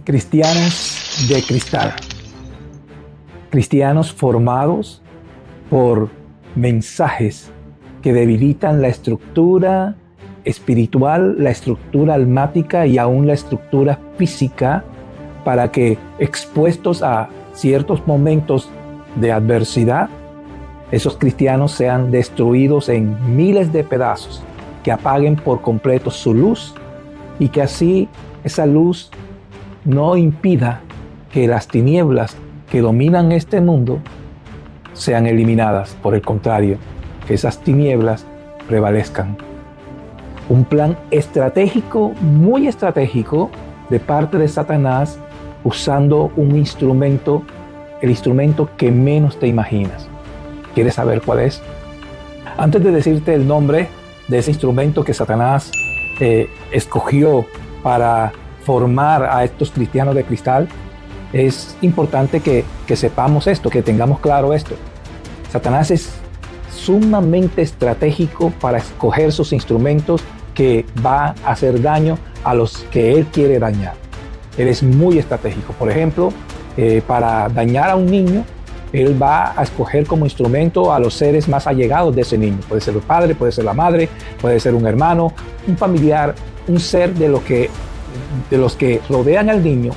Cristianos de cristal. Cristianos formados por mensajes que debilitan la estructura espiritual, la estructura almática y aún la estructura física, para que, expuestos a ciertos momentos de adversidad, esos cristianos sean destruidos en miles de pedazos, que apaguen por completo su luz y que así esa luz no impida que las tinieblas que dominan este mundo sean eliminadas. Por el contrario, que esas tinieblas prevalezcan. Un plan estratégico, muy estratégico, de parte de Satanás, usando un instrumento, el instrumento que menos te imaginas. ¿Quieres saber cuál es? Antes de decirte el nombre de ese instrumento que Satanás escogió para formar a estos cristianos de cristal, es importante que sepamos esto, que tengamos claro esto. Satanás es sumamente estratégico para escoger sus instrumentos que va a hacer daño a los que él quiere dañar. Él es muy estratégico. Por ejemplo, para dañar a un niño, él va a escoger como instrumento a los seres más allegados de ese niño. Puede ser el padre, puede ser la madre, puede ser un hermano, un familiar, un ser de los que rodean al niño,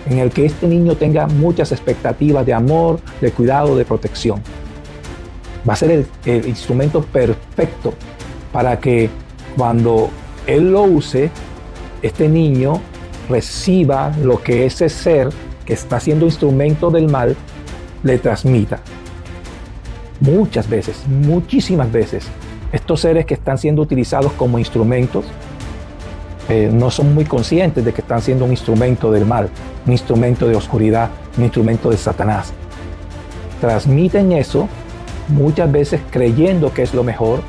en el que este niño tenga muchas expectativas de amor, de cuidado, de protección. Va a ser el instrumento perfecto para que cuando él lo use, este niño reciba lo que ese ser que está siendo instrumento del mal le transmita. Muchas veces, muchísimas veces, estos seres que están siendo utilizados como instrumentos no son muy conscientes de que están siendo un instrumento del mal, un instrumento de oscuridad, un instrumento de Satanás. Transmiten eso muchas veces creyendo que es lo mejor,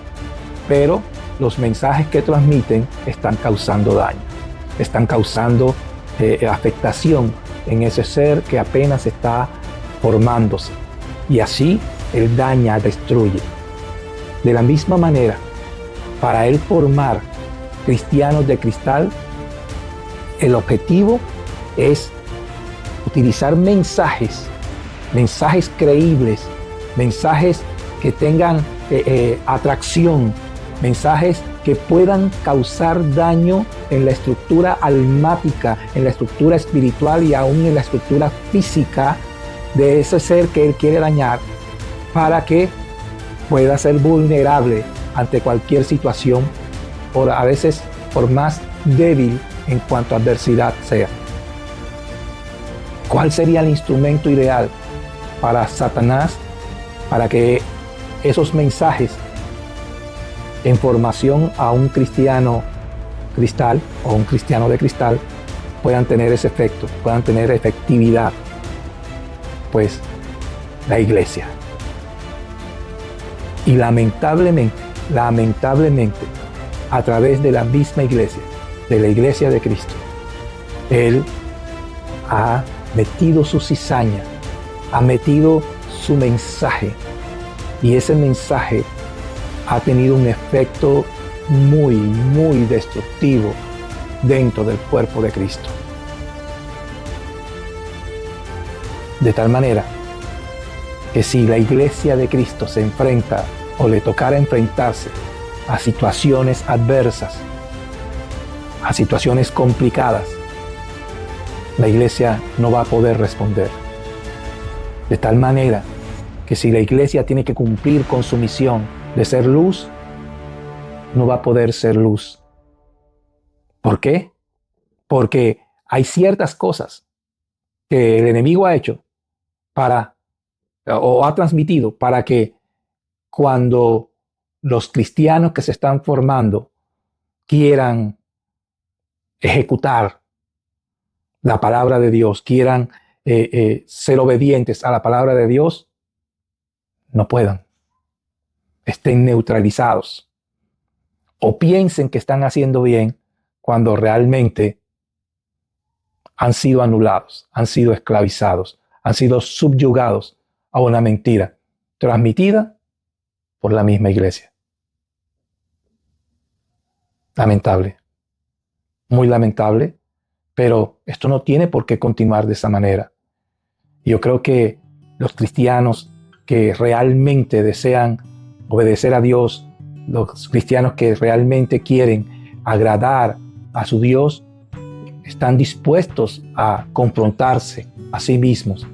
pero los mensajes que transmiten están causando daño, están causando afectación en ese ser que apenas está formándose. Y así él daña, destruye. De la misma manera, para él formar cristianos de cristal, el objetivo es utilizar mensajes creíbles, mensajes que tengan atracción, mensajes que puedan causar daño en la estructura almática, en la estructura espiritual y aún en la estructura física de ese ser que él quiere dañar, para que pueda ser vulnerable ante cualquier situación, a veces por más débil en cuanto a adversidad sea. ¿Cuál sería el instrumento ideal para Satanás para que esos mensajes en formación a un cristiano cristal o un cristiano de cristal puedan tener ese efecto, puedan tener efectividad? Pues la iglesia. Y lamentablemente, a través de la misma iglesia, de la iglesia de Cristo, él ha metido su cizaña, ha metido su mensaje, y ese mensaje ha tenido un efecto muy, muy destructivo dentro del cuerpo de Cristo. De tal manera que si la iglesia de Cristo se enfrenta o le tocara enfrentarse a situaciones adversas, a situaciones complicadas, la iglesia no va a poder responder. De tal manera que si la iglesia tiene que cumplir con su misión de ser luz, no va a poder ser luz. ¿Por qué? Porque hay ciertas cosas que el enemigo ha hecho o ha transmitido para que cuando los cristianos que se están formando quieran ejecutar la palabra de Dios, quieran ser obedientes a la palabra de Dios, no puedan, estén neutralizados o piensen que están haciendo bien cuando realmente han sido anulados, han sido esclavizados, han sido subyugados a una mentira transmitida por la misma iglesia. Lamentable, muy lamentable, Pero esto no tiene por qué continuar de esa manera. Yo creo que los cristianos que realmente desean obedecer a Dios, los cristianos que realmente quieren agradar a su Dios, están dispuestos a confrontarse a sí mismos,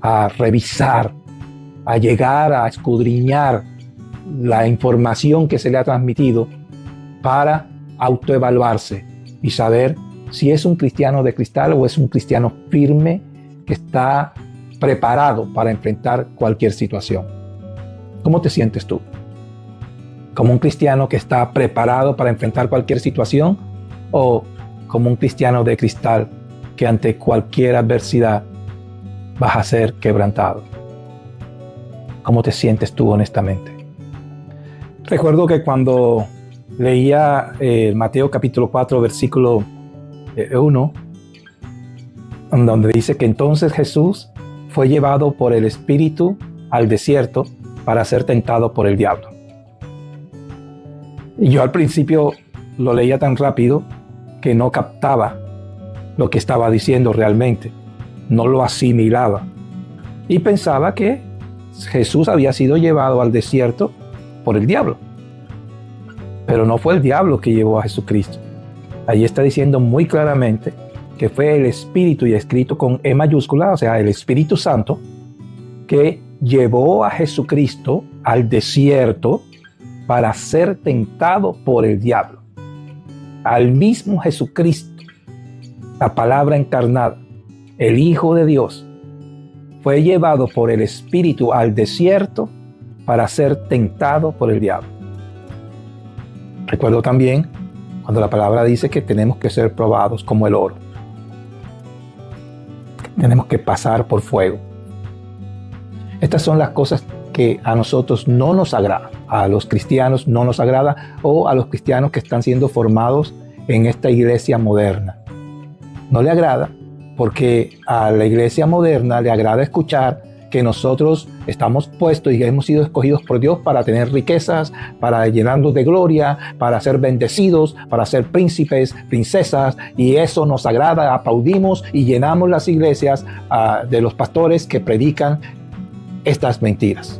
a revisar, a llegar a escudriñar la información que se le ha transmitido para autoevaluarse y saber si es un cristiano de cristal o es un cristiano firme que está preparado para enfrentar cualquier situación. ¿Cómo te sientes tú? ¿Como un cristiano que está preparado para enfrentar cualquier situación o como un cristiano de cristal que ante cualquier adversidad vas a ser quebrantado? ¿Cómo te sientes tú honestamente? Recuerdo que cuando leía Mateo capítulo 4, versículo 1, donde dice que entonces Jesús fue llevado por el Espíritu al desierto para ser tentado por el diablo. Y yo al principio lo leía tan rápido que no captaba lo que estaba diciendo realmente, no lo asimilaba y pensaba que Jesús había sido llevado al desierto por el diablo. Pero no fue el diablo que llevó a Jesucristo. Allí está diciendo muy claramente que fue el Espíritu, y escrito con E mayúscula, o sea, el Espíritu Santo, que llevó a Jesucristo al desierto para ser tentado por el diablo. Al mismo Jesucristo, la palabra encarnada, el Hijo de Dios, fue llevado por el Espíritu al desierto para ser tentado por el diablo. Recuerdo también cuando la palabra dice que tenemos que ser probados como el oro. Tenemos que pasar por fuego. Estas son las cosas que a nosotros no nos agrada, a los cristianos no nos agrada, o a los cristianos que están siendo formados en esta iglesia moderna. No le agrada porque a la iglesia moderna le agrada escuchar que nosotros estamos puestos y hemos sido escogidos por Dios para tener riquezas, para llenarnos de gloria, para ser bendecidos, para ser príncipes, princesas, y eso nos agrada, aplaudimos y llenamos las iglesias de los pastores que predican estas mentiras.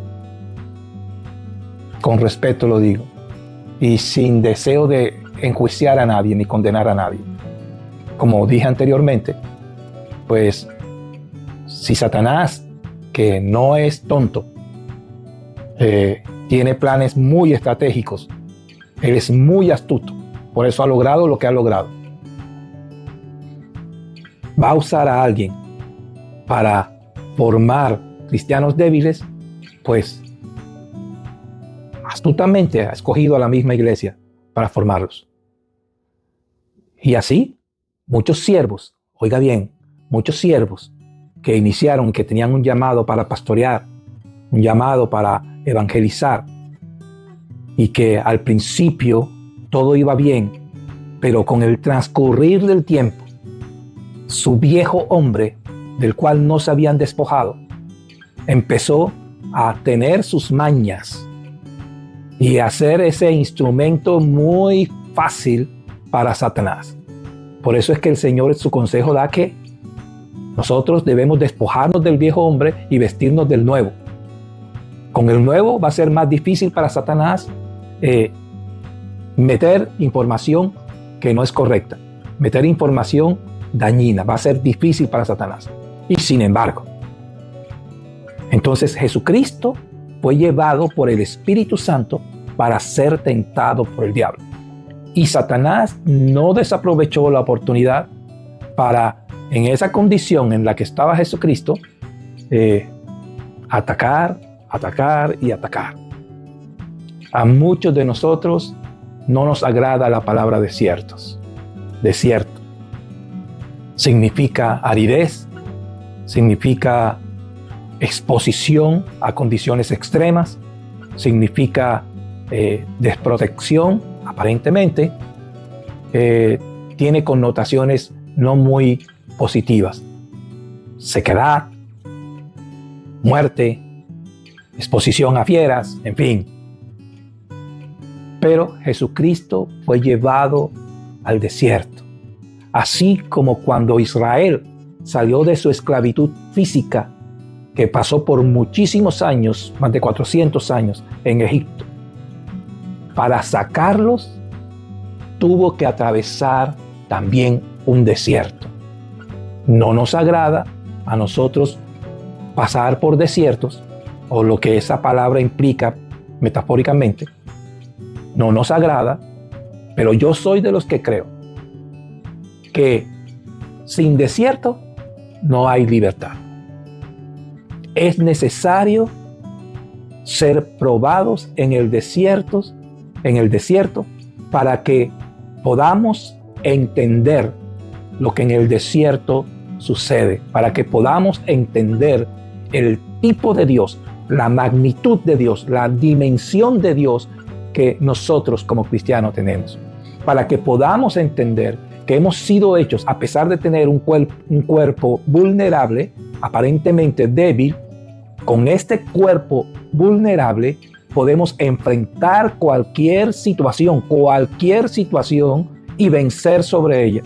Con respeto lo digo, y sin deseo de enjuiciar a nadie ni condenar a nadie. Como dije anteriormente, pues si Satanás, que no es tonto, tiene planes muy estratégicos, él es muy astuto, por eso ha logrado lo que ha logrado. Va a usar a alguien para formar cristianos débiles, pues astutamente ha escogido a la misma iglesia para formarlos. Y así, muchos siervos, oiga bien, muchos siervos que iniciaron, que tenían un llamado para pastorear, un llamado para evangelizar, y que al principio todo iba bien, pero con el transcurrir del tiempo, su viejo hombre, del cual no se habían despojado, empezó a tener sus mañas y a ser ese instrumento muy fácil para Satanás. Por eso es que el Señor en su consejo da que nosotros debemos despojarnos del viejo hombre y vestirnos del nuevo. Con el nuevo va a ser más difícil para Satanás meter información que no es correcta, meter información dañina, va a ser difícil para Satanás. Y sin embargo, entonces Jesucristo fue llevado por el Espíritu Santo para ser tentado por el diablo. Y Satanás no desaprovechó la oportunidad para, en esa condición en la que estaba Jesucristo, atacar y atacar. A muchos de nosotros no nos agrada la palabra desiertos. Desierto significa aridez, significa exposición a condiciones extremas, significa desprotección, aparentemente, tiene connotaciones no muy positivas. Sequedad, muerte, exposición a fieras, en fin. Pero Jesucristo fue llevado al desierto Así como cuando Israel salió de su esclavitud física, que pasó por muchísimos años, más de 400 años, en Egipto, para sacarlos, tuvo que atravesar también un desierto. No nos agrada a nosotros pasar por desiertos, o lo que esa palabra implica metafóricamente. No nos agrada, pero yo soy de los que creo que sin desierto no hay libertad. Es necesario ser probados en el desierto para que podamos entender lo que en el desierto sucede, para que podamos entender el tipo de Dios, la magnitud de Dios, la dimensión de Dios que nosotros como cristianos tenemos, para que podamos entender que hemos sido hechos, a pesar de tener un cuerpo vulnerable, aparentemente débil, con este cuerpo vulnerable podemos enfrentar cualquier situación y vencer sobre ella.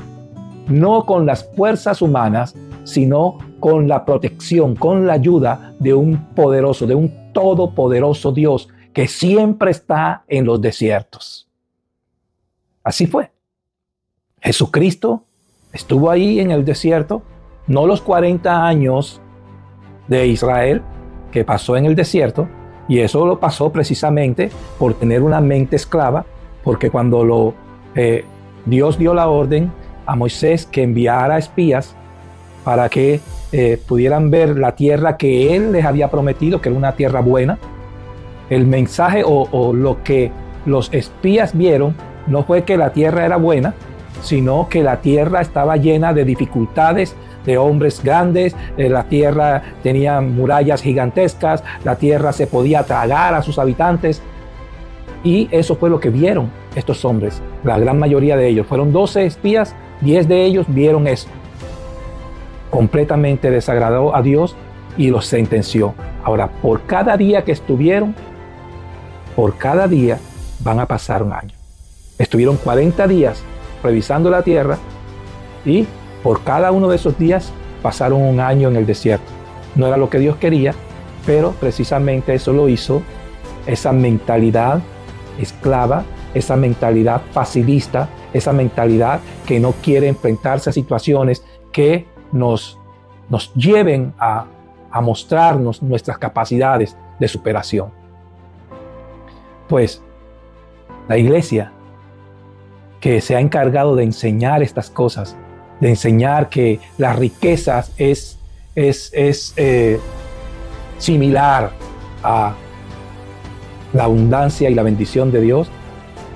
No con las fuerzas humanas, sino con la protección, con la ayuda de un poderoso, de un todopoderoso Dios que siempre está en los desiertos. Así fue. Jesucristo estuvo ahí en el desierto, no los 40 años de Israel que pasó en el desierto, y eso lo pasó precisamente por tener una mente esclava, porque cuando Dios dio la orden a Moisés que enviara espías para que pudieran ver la tierra que él les había prometido, que era una tierra buena, el mensaje o lo que los espías vieron no fue que la tierra era buena, sino que la tierra estaba llena de dificultades, de hombres grandes, la tierra tenía murallas gigantescas, la tierra se podía tragar a sus habitantes, y eso fue lo que vieron estos hombres. La gran mayoría de ellos, fueron 12 espías, 10 de ellos vieron eso. Completamente desagradó a Dios y los sentenció. Ahora, por cada día que estuvieron, por cada día van a pasar un año. Estuvieron 40 días revisando la tierra, y por cada uno de esos días pasaron un año en el desierto. No era lo que Dios quería, pero precisamente eso lo hizo esa mentalidad esclava, esa mentalidad facilista, esa mentalidad que no quiere enfrentarse a situaciones que nos lleven a mostrarnos nuestras capacidades de superación. Pues la iglesia, que se ha encargado de enseñar estas cosas, de enseñar que las riquezas es similar a la abundancia y la bendición de Dios,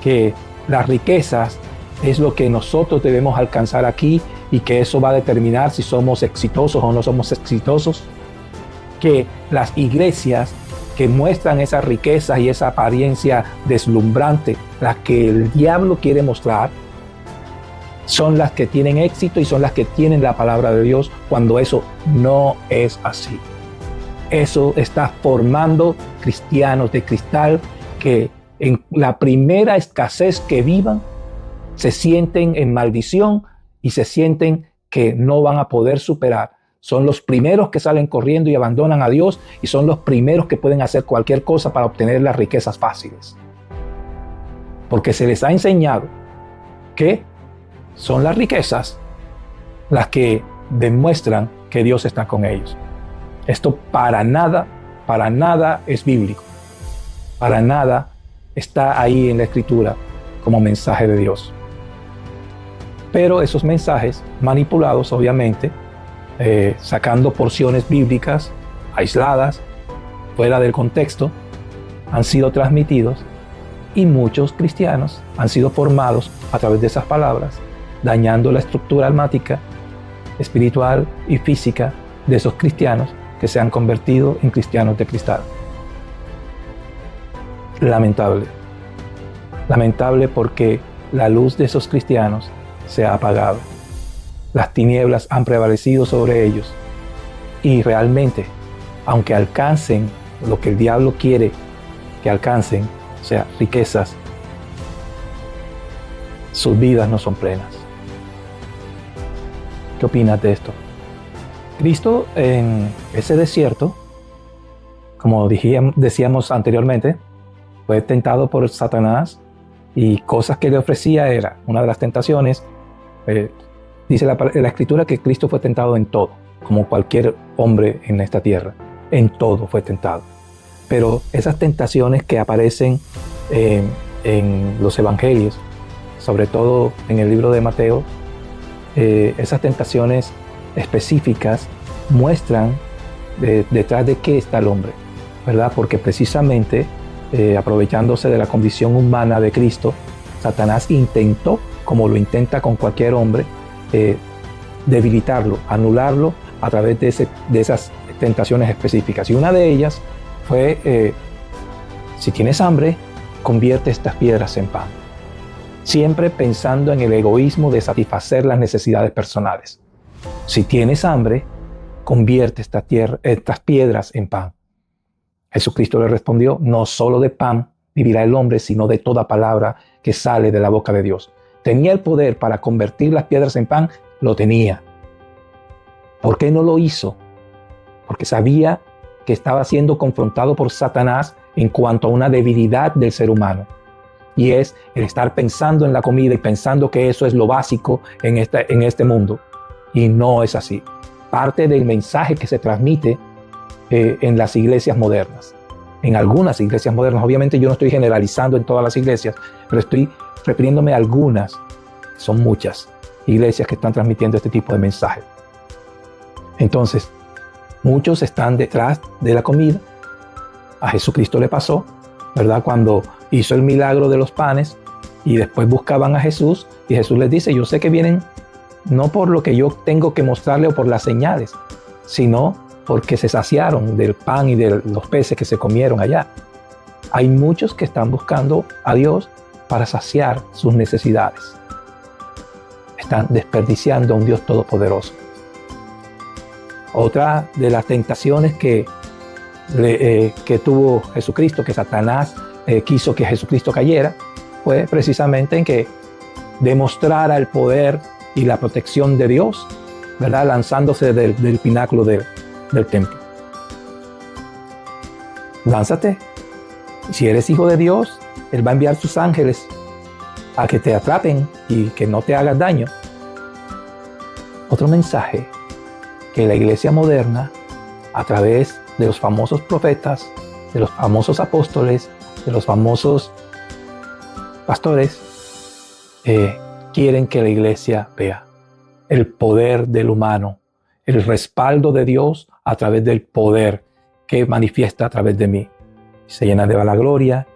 que las riquezas es lo que nosotros debemos alcanzar aquí y que eso va a determinar si somos exitosos o no somos exitosos, que las iglesias que muestran esas riquezas y esa apariencia deslumbrante, las que el diablo quiere mostrar, son las que tienen éxito y son las que tienen la palabra de Dios, cuando eso no es así. Eso está formando cristianos de cristal que en la primera escasez que vivan se sienten en maldición y se sienten que no van a poder superar. Son los primeros que salen corriendo y abandonan a Dios, y son los primeros que pueden hacer cualquier cosa para obtener las riquezas fáciles. Porque se les ha enseñado que son las riquezas las que demuestran que Dios está con ellos. Esto para nada es bíblico. Para nada está ahí en la Escritura como mensaje de Dios. Pero esos mensajes manipulados, obviamente, sacando porciones bíblicas aisladas, fuera del contexto, han sido transmitidos, y muchos cristianos han sido formados a través de esas palabras, dañando la estructura almática, espiritual y física de esos cristianos que se han convertido en cristianos de cristal. Lamentable. Lamentable, porque la luz de esos cristianos se ha apagado. Las tinieblas han prevalecido sobre ellos, y realmente, aunque alcancen lo que el diablo quiere que alcancen, o sea, riquezas, sus vidas no son plenas. ¿Qué opinas de esto? Cristo en ese desierto, como decíamos anteriormente, fue tentado por Satanás y cosas que le ofrecía era una de las tentaciones. Dice la Escritura que Cristo fue tentado en todo, como cualquier hombre en esta tierra. En todo fue tentado. Pero esas tentaciones que aparecen en los evangelios, sobre todo en el libro de Mateo, esas tentaciones específicas muestran detrás de qué está el hombre, ¿verdad? Porque precisamente aprovechándose de la condición humana de Cristo, Satanás intentó, como lo intenta con cualquier hombre, debilitarlo, anularlo a través de esas tentaciones específicas. Y una de ellas fue, si tienes hambre, convierte estas piedras en pan. Siempre pensando en el egoísmo de satisfacer las necesidades personales. Si tienes hambre, convierte estas piedras en pan. Jesucristo le respondió, no solo de pan vivirá el hombre, sino de toda palabra que sale de la boca de Dios. ¿Tenía el poder para convertir las piedras en pan? Lo tenía. ¿Por qué no lo hizo? Porque sabía que estaba siendo confrontado por Satanás en cuanto a una debilidad del ser humano. Y es el estar pensando en la comida y pensando que eso es lo básico en este mundo. Y no es así. Parte del mensaje que se transmite en las iglesias modernas. En algunas iglesias modernas, obviamente yo no estoy generalizando en todas las iglesias, pero estoy refiriéndome a algunas, son muchas iglesias que están transmitiendo este tipo de mensaje. Entonces, muchos están detrás de la comida. A Jesucristo le pasó, ¿verdad? Cuando hizo el milagro de los panes y después buscaban a Jesús y Jesús les dice, yo sé que vienen no por lo que yo tengo que mostrarle o por las señales, sino porque se saciaron del pan y de los peces que se comieron allá. Hay muchos que están buscando a Dios para saciar sus necesidades. Están desperdiciando a un Dios todopoderoso. Otra de las tentaciones que tuvo Jesucristo, que Satanás quiso que Jesucristo cayera, fue precisamente en que demostrara el poder y la protección de Dios, ¿verdad? Lanzándose del pináculo del templo. Lánzate. Si eres hijo de Dios, Él va a enviar sus ángeles a que te atrapen y que no te hagas daño. Otro mensaje que la iglesia moderna, a través de los famosos profetas, de los famosos apóstoles, de los famosos pastores, quieren que la iglesia vea el poder del humano, el respaldo de Dios a través del poder que manifiesta a través de mí. Se llena de vanagloria,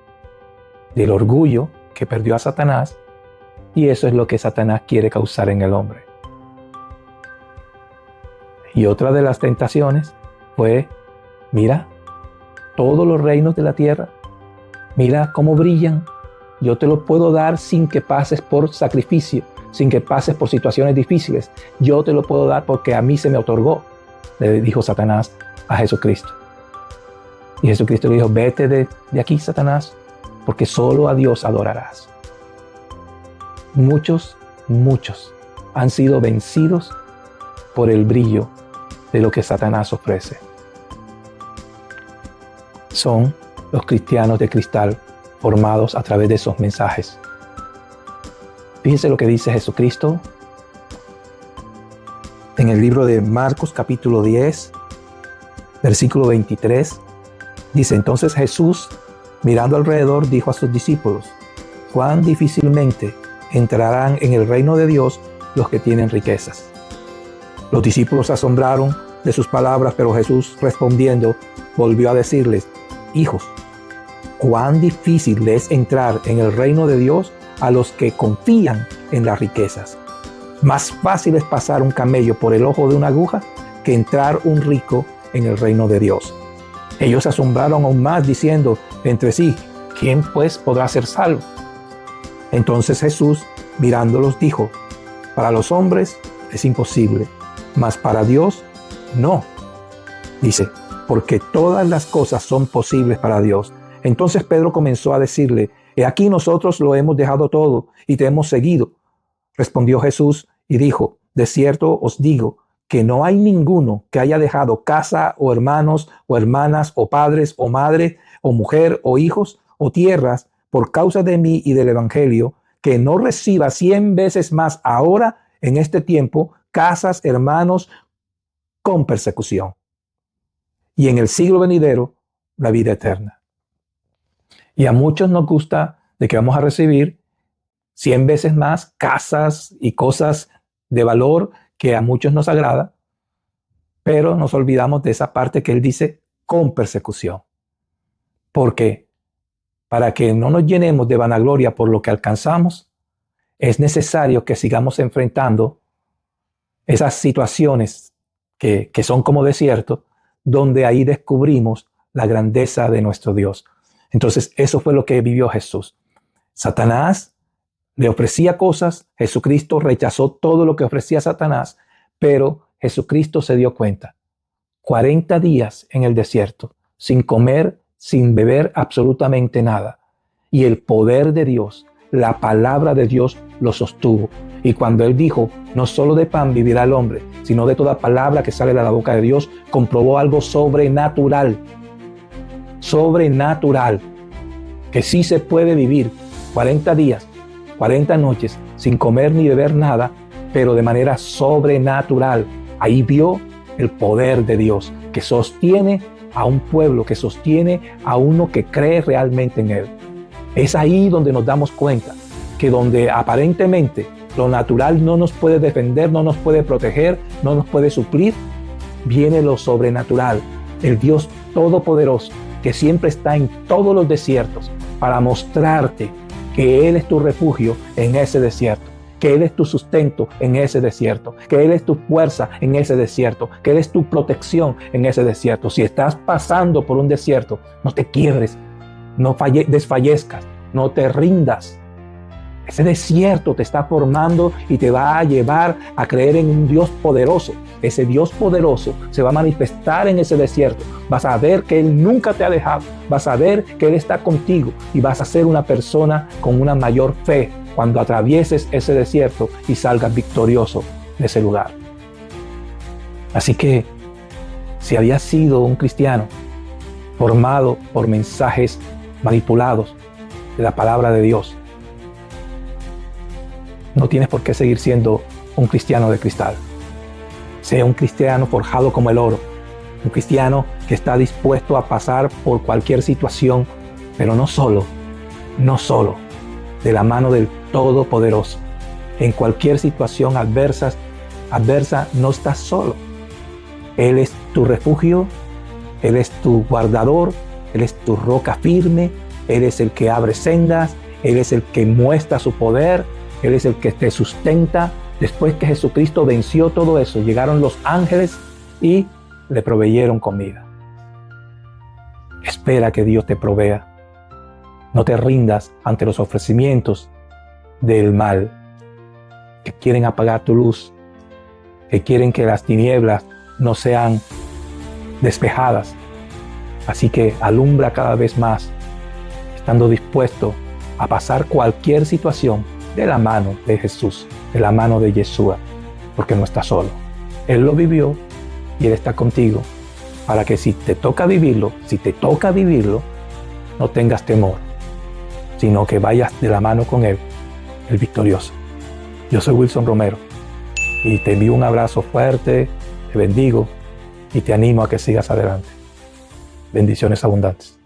del orgullo que perdió a Satanás, y eso es lo que Satanás quiere causar en el hombre. Y otra de las tentaciones fue, mira, todos los reinos de la tierra, mira cómo brillan, yo te los puedo dar sin que pases por sacrificio, sin que pases por situaciones difíciles. Yo te lo puedo dar porque a mí se me otorgó, le dijo Satanás a Jesucristo. Y Jesucristo le dijo, vete de aquí, Satanás, porque solo a Dios adorarás. Muchos han sido vencidos por el brillo de lo que Satanás ofrece. Son los cristianos de cristal formados a través de esos mensajes. Fíjense lo que dice Jesucristo en el libro de Marcos capítulo 10, versículo 23. Dice, entonces Jesús, mirando alrededor, dijo a sus discípulos, cuán difícilmente entrarán en el reino de Dios los que tienen riquezas. Los discípulos se asombraron de sus palabras, pero Jesús respondiendo volvió a decirles, hijos, cuán difícil es entrar en el reino de Dios a los que confían en las riquezas. Más fácil es pasar un camello por el ojo de una aguja que entrar un rico en el reino de Dios. Ellos se asombraron aún más diciendo entre sí, ¿quién pues podrá ser salvo? Entonces Jesús, mirándolos, dijo, para los hombres es imposible, mas para Dios no. Dice, porque todas las cosas son posibles para Dios. Entonces Pedro comenzó a decirle, he aquí nosotros lo hemos dejado todo y te hemos seguido. Respondió Jesús y dijo, de cierto os digo, que no hay ninguno que haya dejado casa o hermanos o hermanas o padres o madre o mujer o hijos o tierras por causa de mí y del evangelio, que no reciba 100 veces más ahora en este tiempo casas, hermanos, con persecución. Y en el siglo venidero, la vida eterna. Y a muchos nos gusta de que vamos a recibir 100 veces más casas y cosas de valor que a muchos nos agrada, pero nos olvidamos de esa parte que él dice con persecución. Porque para que no nos llenemos de vanagloria por lo que alcanzamos, es necesario que sigamos enfrentando esas situaciones que son como desierto, donde ahí descubrimos la grandeza de nuestro Dios. Entonces, eso fue lo que vivió Jesús. Satanás le ofrecía cosas, Jesucristo rechazó todo lo que ofrecía Satanás, pero Jesucristo se dio cuenta. 40 días en el desierto, sin comer, sin beber absolutamente nada. Y el poder de Dios, la palabra de Dios lo sostuvo. Y cuando él dijo, no solo de pan vivirá el hombre, sino de toda palabra que sale de la boca de Dios, comprobó algo sobrenatural. Sobrenatural. Que sí se puede vivir 40 días, 40 noches, sin comer ni beber nada, pero de manera sobrenatural. Ahí vio el poder de Dios, que sostiene a un pueblo, que sostiene a uno que cree realmente en él. Es ahí donde nos damos cuenta que donde aparentemente lo natural no nos puede defender, no nos puede proteger, no nos puede suplir, viene lo sobrenatural, el Dios todopoderoso, que siempre está en todos los desiertos para mostrarte que Él es tu refugio en ese desierto, que Él es tu sustento en ese desierto, que Él es tu fuerza en ese desierto, que Él es tu protección en ese desierto. Si estás pasando por un desierto, no te quiebres, no desfallezcas, no te rindas. Ese desierto te está formando y te va a llevar a creer en un Dios poderoso. Ese Dios poderoso se va a manifestar en ese desierto. Vas a ver que Él nunca te ha dejado. Vas a ver que Él está contigo y vas a ser una persona con una mayor fe cuando atravieses ese desierto y salgas victorioso de ese lugar. Así que, si habías sido un cristiano formado por mensajes manipulados de la palabra de Dios, no tienes por qué seguir siendo un cristiano de cristal. Sea un cristiano forjado como el oro, un cristiano que está dispuesto a pasar por cualquier situación, pero no solo, de la mano del Todopoderoso. En cualquier situación adversa no estás solo. Él es tu refugio, Él es tu guardador, Él es tu roca firme, Él es el que abre sendas, Él es el que muestra su poder, Él es el que te sustenta. Después que Jesucristo venció todo eso, llegaron los ángeles y le proveyeron comida. Espera que Dios te provea. No te rindas ante los ofrecimientos del mal, que quieren apagar tu luz, que quieren que las tinieblas no sean despejadas. Así que alumbra cada vez más, estando dispuesto a pasar cualquier situación de la mano de Jesús, de la mano de Yeshua, porque no estás solo. Él lo vivió y Él está contigo para que si te toca vivirlo, no tengas temor, sino que vayas de la mano con Él, el victorioso. Yo soy Wilson Romero y te envío un abrazo fuerte, te bendigo y te animo a que sigas adelante. Bendiciones abundantes.